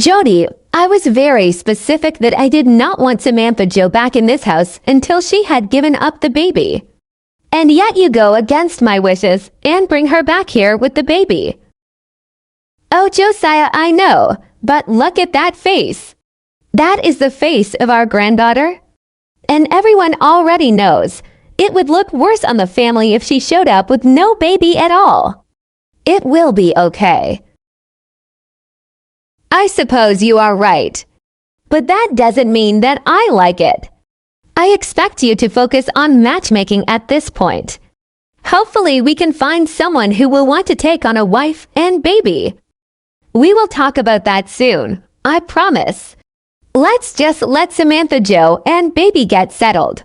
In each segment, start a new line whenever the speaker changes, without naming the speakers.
Jody, I was very specific that I did not want Samantha Joe back in this house until she had given up the baby. And yet you go against my wishes and bring her back here with the baby. Oh, Josiah, I know, but look at that face. That is the face of our granddaughter. And everyone already knows it would look worse on the family if she showed up with no baby at all. It will be okay. I suppose you are right. But that doesn't mean that I like it. I expect you to focus on matchmaking at this point. Hopefully we can find someone who will want to take on a wife and baby. We will talk about that soon, I promise. Let's just let Samantha Joe and baby get settled.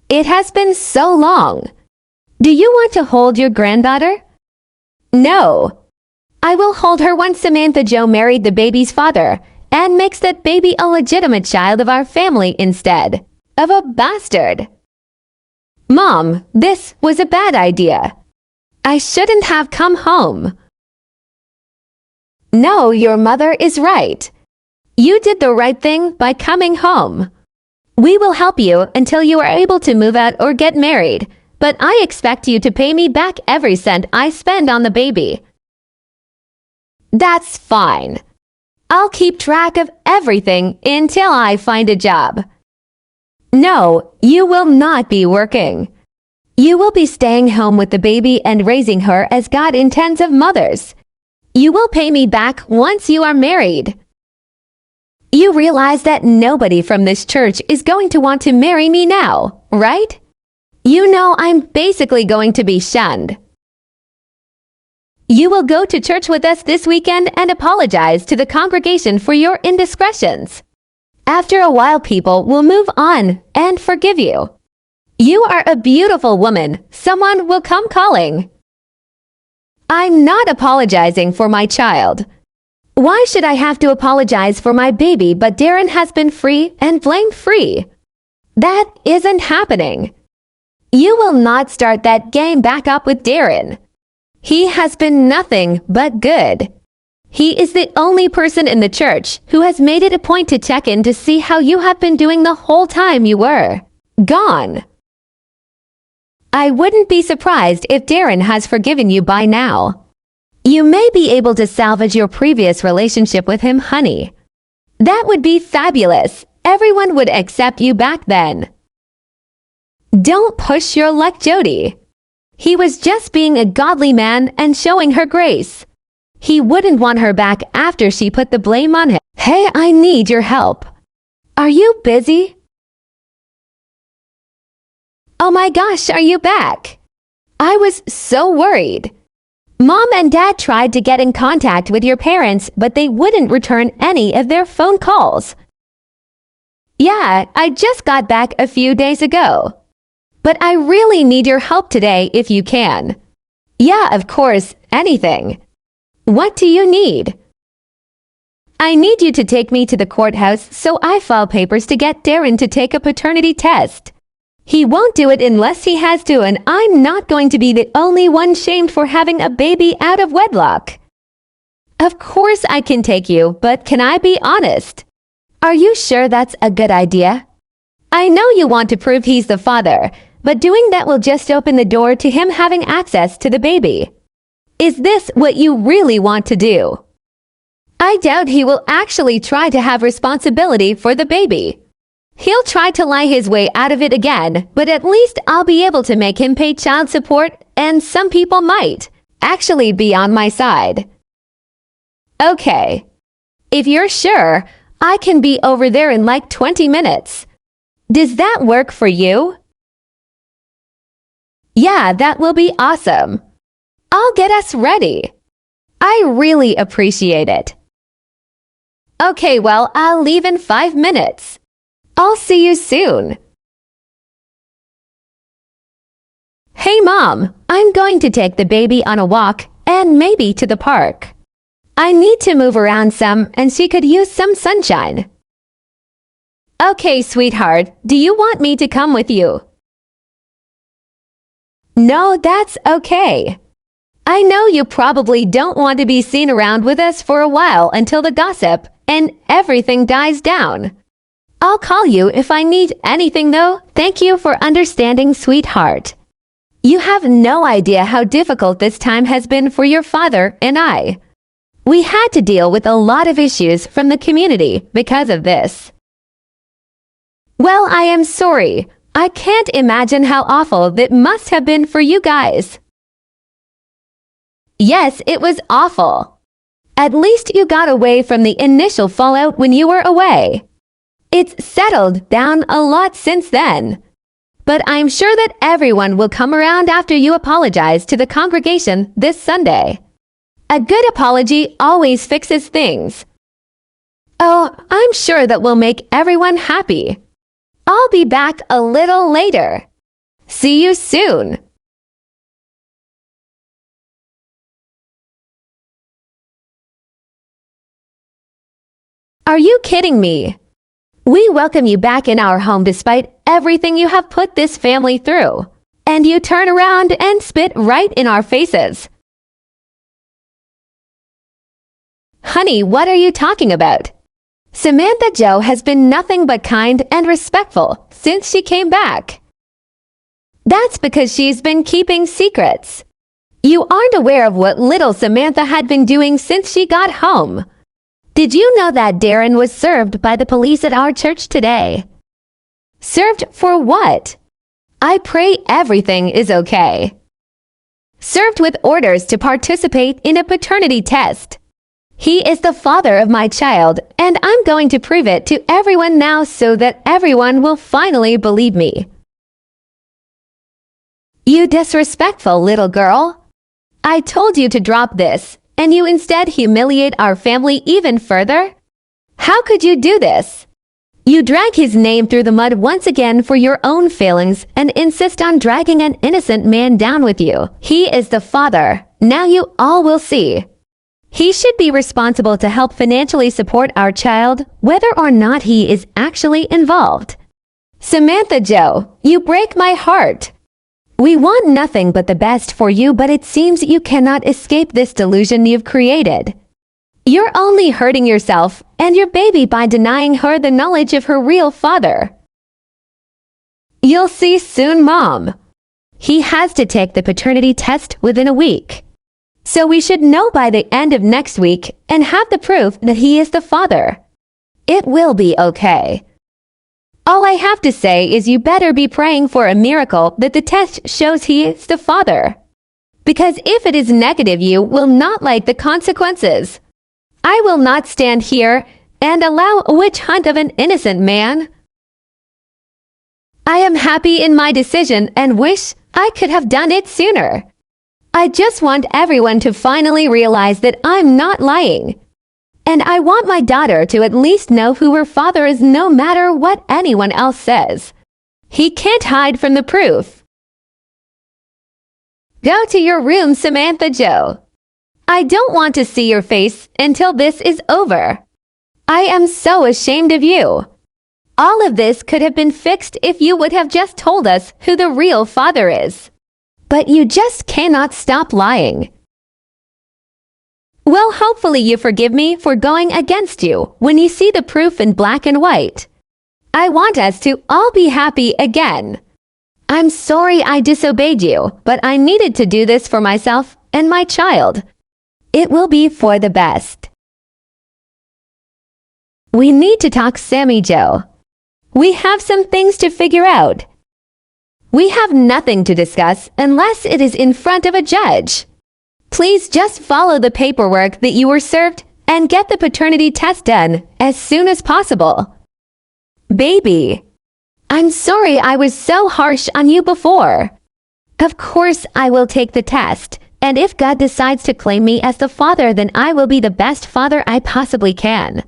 It has been so long. Do you want to hold your granddaughter? No. I will hold her once Samantha Joe married the baby's father and makes that baby a legitimate child of our family instead of a bastard. Mom, this was a bad idea. I shouldn't have come home. No, your mother is right. You did the right thing by coming home. We will help you until you are able to move out or get married, but I expect you to pay me back every cent I spend on the baby. That's fine. I'll keep track of everything until I find a job. No, you will not be working. You will be staying home with the baby and raising her as God intends of mothers. You will pay me back once you are married. You realize that nobody from this church is going to want to marry me now, right? You know I'm basically going to be shunned. You will go to church with us this weekend and apologize to the congregation for your indiscretions. After a while, people will move on and forgive you. You are a beautiful woman. Someone will come calling. I'm not apologizing for my child. Why should I have to apologize for my baby but Darren has been free and blame-free? That isn't happening. You will not start that game back up with Darren. He has been nothing but good. He is the only person in the church who has made it a point to check in to see how you have been doing the whole time you were gone. I wouldn't be surprised if Darren has forgiven you by now. You may be able to salvage your previous relationship with him, honey. That would be fabulous. Everyone would accept you back then. Don't push your luck, Jody. He was just being a godly man and showing her grace. He wouldn't want her back after she put the blame on him. Hey, I need your help. Are you busy? Oh my gosh, are you back? I was so worried. Mom and Dad tried to get in contact with your parents, but they wouldn't return any of their phone calls. Yeah, I just got back a few days ago. But I really need your help today if you can. Yeah, of course, anything. What do you need? I need you to take me to the courthouse so I file papers to get Darren to take a paternity test. He won't do it unless he has to, and I'm not going to be the only one shamed for having a baby out of wedlock. Of course I can take you, but can I be honest? Are you sure that's a good idea? I know you want to prove he's the father, but doing that will just open the door to him having access to the baby. Is this what you really want to do? I doubt he will actually try to have responsibility for the baby. He'll try to lie his way out of it again, but at least I'll be able to make him pay child support, and some people might actually be on my side. Okay. If you're sure, I can be over there in like 20 minutes. Does that work for you? Yeah, that will be awesome. I'll get us ready. I really appreciate it. Okay, well, I'll leave in 5 minutes. I'll see you soon. Hey, Mom, I'm going to take the baby on a walk and maybe to the park. I need to move around some and she could use some sunshine. Okay, sweetheart, do you want me to come with you? No, that's okay. I know you probably don't want to be seen around with us for a while until the gossip and everything dies down. I'll call you if I need anything though. Thank you for understanding, sweetheart. You have no idea how difficult this time has been for your father and I. We had to deal with a lot of issues from the community because of this. Well, I am sorry. I can't imagine how awful that must have been for you guys. Yes, it was awful. At least you got away from the initial fallout when you were away. It's settled down a lot since then. But I'm sure that everyone will come around after you apologize to the congregation this Sunday. A good apology always fixes things. Oh, I'm sure that will make everyone happy. I'll be back a little later. See you soon. Are you kidding me? We welcome you back in our home despite everything you have put this family through. And you turn around and spit right in our faces. Honey, what are you talking about? Samantha Jo has been nothing but kind and respectful since she came back. That's because she's been keeping secrets. You aren't aware of what little Samantha had been doing since she got home. Did you know that Darren was served by the police at our church today? Served for what? I pray everything is okay. Served with orders to participate in a paternity test. He is the father of my child, and I'm going to prove it to everyone now so that everyone will finally believe me. You disrespectful little girl. I told you to drop this, and you instead humiliate our family even further? How could you do this? You drag his name through the mud once again for your own failings and insist on dragging an innocent man down with you. He is the father. Now you all will see. He should be responsible to help financially support our child, whether or not he is actually involved. Samantha Jo, you break my heart. We want nothing but the best for you, but it seems you cannot escape this delusion you've created. You're only hurting yourself and your baby by denying her the knowledge of her real father. You'll see soon, Mom. He has to take the paternity test within a week. So we should know by the end of next week and have the proof that he is the father. It will be okay. All I have to say is you better be praying for a miracle that the test shows he is the father. Because if it is negative, you will not like the consequences. I will not stand here and allow a witch hunt of an innocent man. I am happy in my decision and wish I could have done it sooner. I just want everyone to finally realize that I'm not lying. And I want my daughter to at least know who her father is no matter what anyone else says. He can't hide from the proof. Go to your room, Samantha Jo. I don't want to see your face until this is over. I am so ashamed of you. All of this could have been fixed if you would have just told us who the real father is. But you just cannot stop lying. Well, hopefully you forgive me for going against you when you see the proof in black and white. I want us to all be happy again. I'm sorry I disobeyed you, but I needed to do this for myself and my child. It will be for the best. We need to talk, Sammy Jo. We have some things to figure out. We have nothing to discuss unless it is in front of a judge. Please just follow the paperwork that you were served and get the paternity test done as soon as possible. Baby, I'm sorry I was so harsh on you before. Of course I will take the test, and if God decides to claim me as the father, then I will be the best father I possibly can.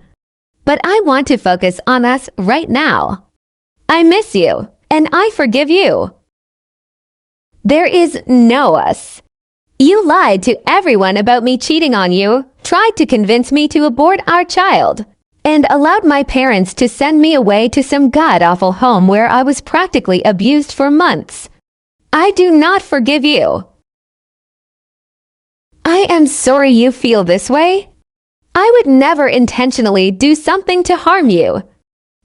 But I want to focus on us right now. I miss you, and I forgive you. There is no us. You lied to everyone about me cheating on you, tried to convince me to abort our child, and allowed my parents to send me away to some god-awful home where I was practically abused for months. I do not forgive you. I am sorry you feel this way. I would never intentionally do something to harm you.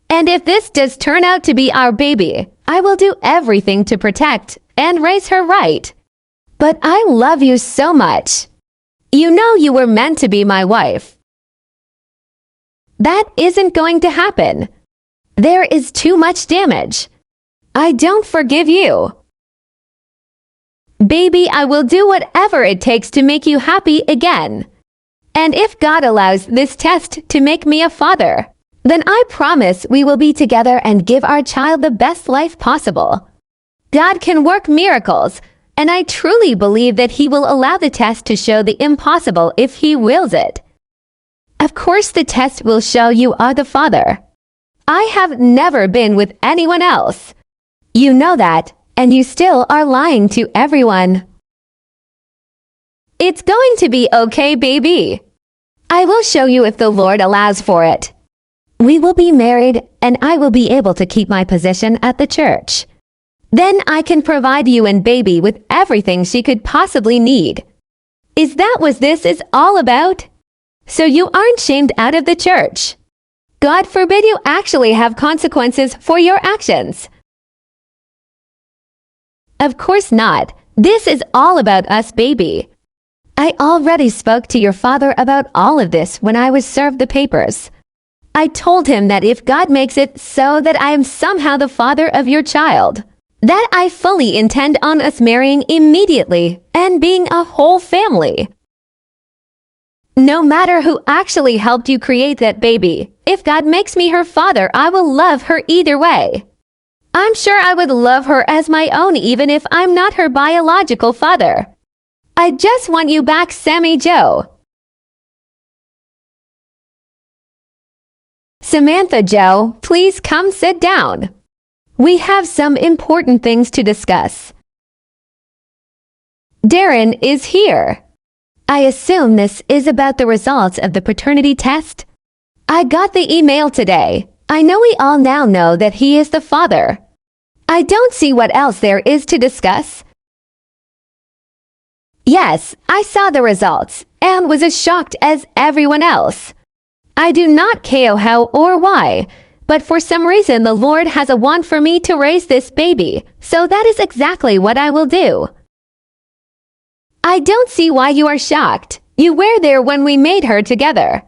And if this does turn out to be our baby, I will do everything to protect and raise her right. But I love you so much. You know you were meant to be my wife. That isn't going to happen. There is too much damage. I don't forgive you. Baby, I will do whatever it takes to make you happy again. And if God allows this test to make me a father, then I promise we will be together and give our child the best life possible. God can work miracles, and I truly believe that He will allow the test to show the impossible if He wills it. Of course, the test will show you are the father. I have never been with anyone else. You know that, and you still are lying to everyone. It's going to be okay, baby. I will show you if the Lord allows for it. We will be married, and I will be able to keep my position at the church. Then I can provide you and baby with everything she could possibly need. Is that what this is all about? So you aren't shamed out of the church. God forbid you actually have consequences for your actions. Of course not. This is all about us, baby. I already spoke to your father about all of this when I was served the papers. I told him that if God makes it so that I am somehow the father of your child, that I fully intend on us marrying immediately and being a whole family. No matter who actually helped you create that baby, if God makes me her father, I will love her either way. I'm sure I would love her as my own even if I'm not her biological father. I just want you back, Sammy Joe. Samantha Joe, please come sit down. We have some important things to discuss. Darren is here. I assume this is about the results of the paternity test. I got the email today. I know we all now know that he is the father. I don't see what else there is to discuss. Yes, I saw the results and was as shocked as everyone else. I do not care how or why, but for some reason the Lord has a want for me to raise this baby, so that is exactly what I will do. I don't see why you are shocked. You were there when we made her together.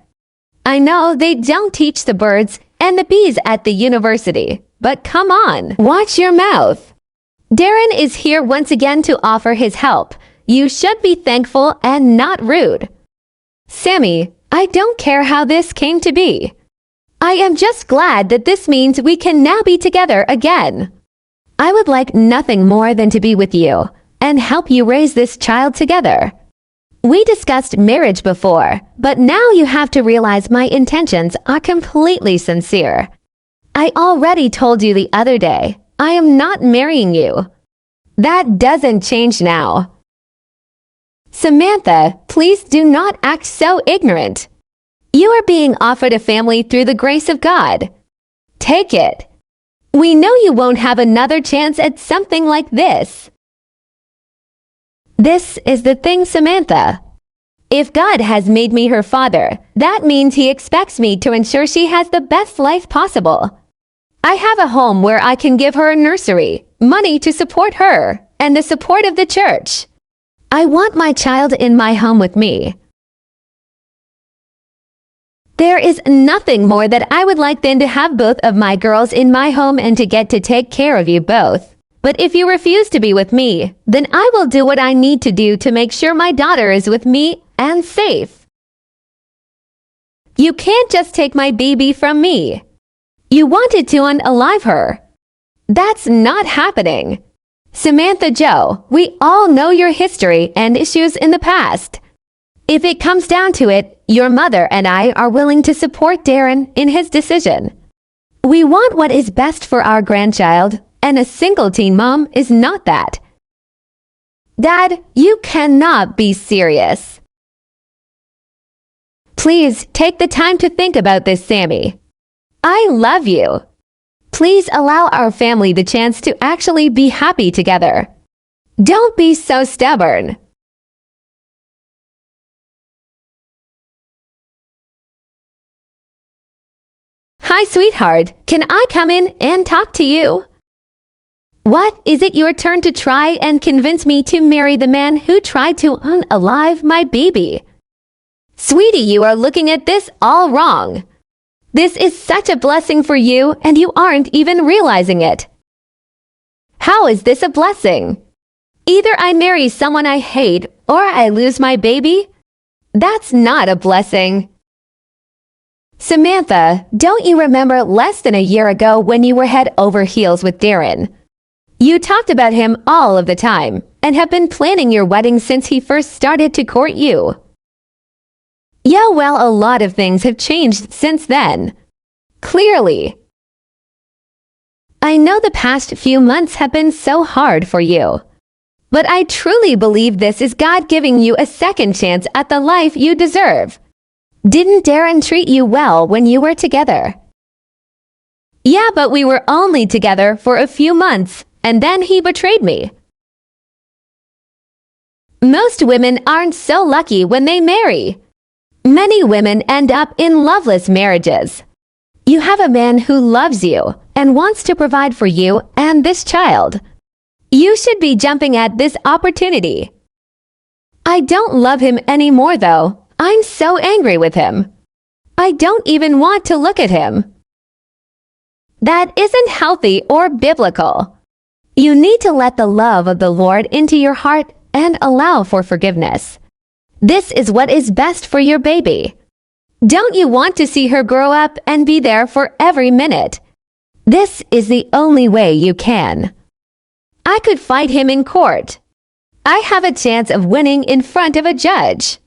I know they don't teach the birds and the bees at the university, but come on, watch your mouth. Darren is here once again to offer his help. You should be thankful and not rude. Sammy, I don't care how this came to be. I am just glad that this means we can now be together again. I would like nothing more than to be with you and help you raise this child together. We discussed marriage before, but now you have to realize my intentions are completely sincere. I already told you the other day, I am not marrying you. That doesn't change now. Samantha, please do not act so ignorant. You are being offered a family through the grace of God. Take it. We know you won't have another chance at something like this. This is the thing, Samantha. If God has made me her father, that means He expects me to ensure she has the best life possible. I have a home where I can give her a nursery, money to support her, and the support of the church. I want my child in my home with me. There is nothing more that I would like than to have both of my girls in my home and to get to take care of you both. But if you refuse to be with me, then I will do what I need to do to make sure my daughter is with me and safe. You can't just take my baby from me. You wanted to unalive her. That's not happening. Samantha Joe, we all know your history and issues in the past. If it comes down to it, your mother and I are willing to support Darren in his decision. We want what is best for our grandchild, and a single teen mom is not that. Dad, you cannot be serious. Please take the time to think about this, Sammy. I love you. Please allow our family the chance to actually be happy together. Don't be so stubborn. Hi, sweetheart. Can I come in and talk to you? What? Is it your turn to try and convince me to marry the man who tried to unalive my baby? Sweetie, you are looking at this all wrong. This is such a blessing for you, and you aren't even realizing it. How is this a blessing? Either I marry someone I hate or I lose my baby. That's not a blessing. Samantha, don't you remember less than a year ago when you were head over heels with Darren? You talked about him all of the time and have been planning your wedding since he first started to court you. Yeah, well, a lot of things have changed since then. Clearly. I know the past few months have been so hard for you. But I truly believe this is God giving you a second chance at the life you deserve. Didn't Darren treat you well when you were together? Yeah, but we were only together for a few months, and then he betrayed me. Most women aren't so lucky when they marry. Many women end up in loveless marriages. You have a man who loves you and wants to provide for you and this child. You should be jumping at this opportunity. I don't love him anymore, though. I'm so angry with him. I don't even want to look at him. That isn't healthy or biblical. You need to let the love of the Lord into your heart and allow for forgiveness. This is what is best for your baby. Don't you want to see her grow up and be there for every minute? This is the only way you can. I could fight him in court. I have a chance of winning in front of a judge.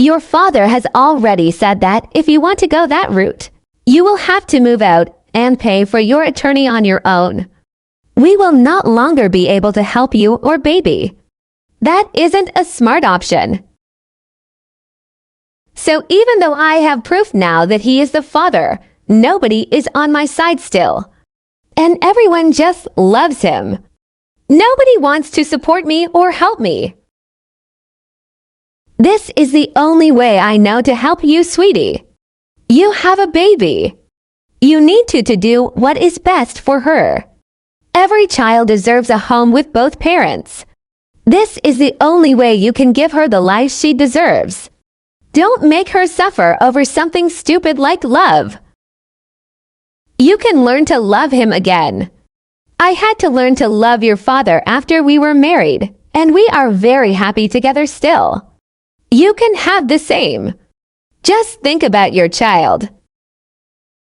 Your father has already said that if you want to go that route, you will have to move out and pay for your attorney on your own. We will not longer be able to help you or baby. That isn't a smart option. So even though I have proof now that he is the father, nobody is on my side still. And everyone just loves him. Nobody wants to support me or help me. This is the only way I know to help you, sweetie. You have a baby. You need to do what is best for her. Every child deserves a home with both parents. This is the only way you can give her the life she deserves. Don't make her suffer over something stupid like love. You can learn to love him again. I had to learn to love your father after we were married, and we are very happy together still. You can have the same. Just think about your child.